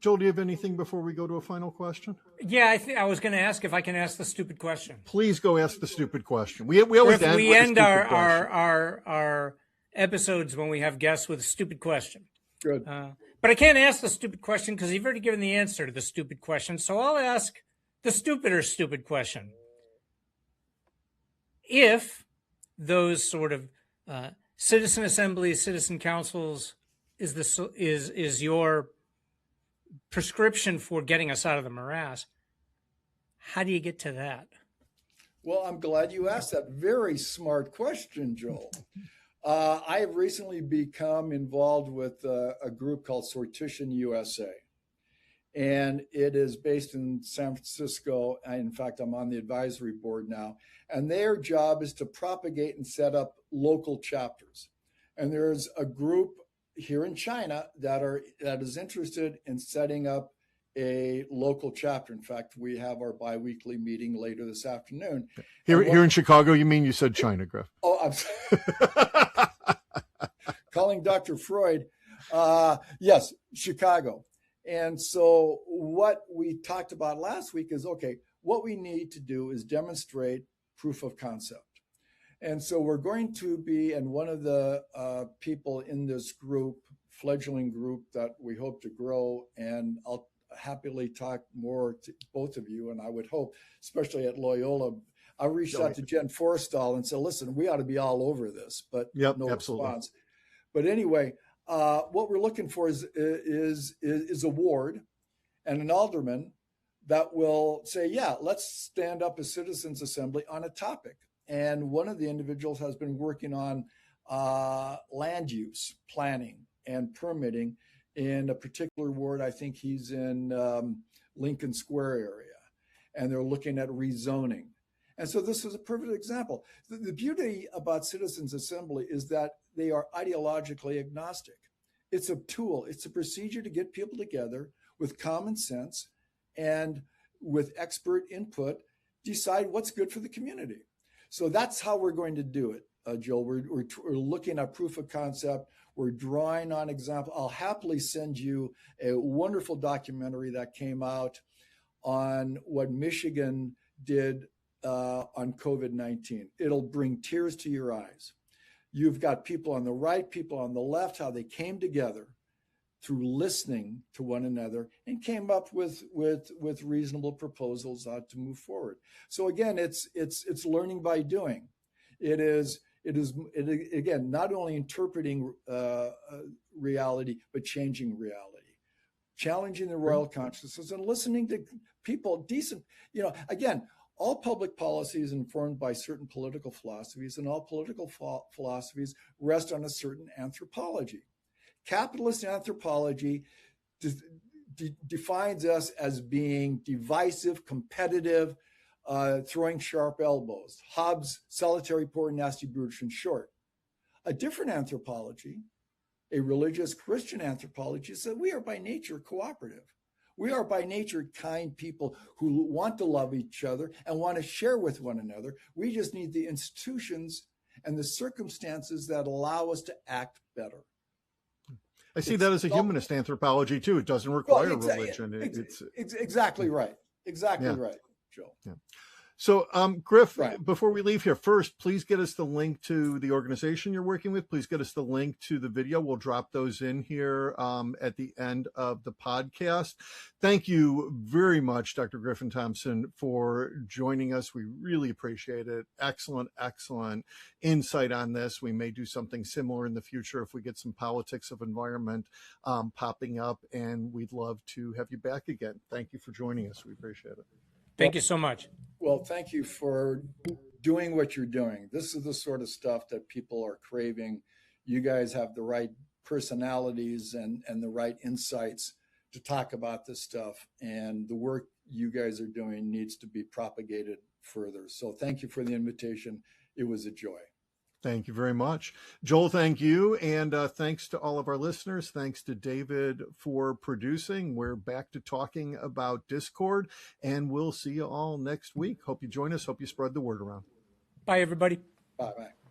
Joel, do you have anything before we go to a final question? Yeah, I was going to ask if I can ask the stupid question. Please go ask the stupid question. We always end our episodes when we have guests with a stupid question. Good. But I can't ask the stupid question because you've already given the answer to the stupid question. So I'll ask the stupider stupid question. If those sort of citizen assemblies, citizen councils is your prescription for getting us out of the morass, how do you get to that? Well, I'm glad you asked that very smart question, Joel. I have recently become involved with a group called Sortition USA, and it is based in San Francisco. In fact, I'm on the advisory board now, and their job is to propagate and set up local chapters. And there's a group here in China that is interested in setting up a local chapter. In fact, we have our biweekly meeting later this afternoon. Here in Chicago, you mean you said China, Griff? Oh, I'm calling Dr. Freud. Yes, Chicago. And so what we talked about last week is, okay, what we need to do is demonstrate proof of concept. And so we're going to be, and one of the people in this group, fledgling group that we hope to grow, and I'll happily talk more to both of you, and I would hope, especially at Loyola, I reached out to Jen Forrestal and said, listen, we ought to be all over this, but no response. But anyway, what we're looking for is a ward and an alderman that will say, yeah, let's stand up a citizens assembly on a topic. And one of the individuals has been working on land use planning and permitting in a particular ward. I think he's in Lincoln Square area, and they're looking at rezoning. And so this is a perfect example. The beauty about citizens assembly is that they are ideologically agnostic. It's a tool. It's a procedure to get people together with common sense and with expert input, decide what's good for the community. So that's how we're going to do it, Joel. We're looking at proof of concept. We're drawing on example. I'll happily send you a wonderful documentary that came out on what Michigan did on COVID-19. It'll bring tears to your eyes. You've got people on the right, people on the left, how they came together through listening to one another and came up with reasonable proposals to move forward. So again, it's learning by doing. It is again not only interpreting reality but changing reality, challenging the royal consciousness and listening to people decent. Again, all public policy is informed by certain political philosophies, and all political philosophies rest on a certain anthropology. Capitalist anthropology defines us as being divisive, competitive, throwing sharp elbows. Hobbes' solitary, poor, nasty, brutish, and short. A different anthropology, a religious Christian anthropology, said we are by nature cooperative. We are by nature kind people who want to love each other and want to share with one another. We just need the institutions and the circumstances that allow us to act better. I see that as a humanist anthropology too. It doesn't require religion. Exactly right. Exactly right, Joe. Yeah. So, Griff, Right. before we leave here, first, please get us the link to the organization you're working with. Please get us the link to the video. We'll drop those in here at the end of the podcast. Thank you very much, Dr. Griffin Thompson, for joining us. We really appreciate it. Excellent, excellent insight on this. We may do something similar in the future if we get some politics of environment popping up, and we'd love to have you back again. Thank you for joining us. We appreciate it. Thank you so much. Well, thank you for doing what you're doing. This is the sort of stuff that people are craving. You guys have the right personalities and the right insights to talk about this stuff. And the work you guys are doing needs to be propagated further. So thank you for the invitation. It was a joy. Thank you very much. Joel, thank you. And thanks to all of our listeners. Thanks to David for producing. We're back to talking about Discord, and we'll see you all next week. Hope you join us. Hope you spread the word around. Bye, everybody. Bye-bye.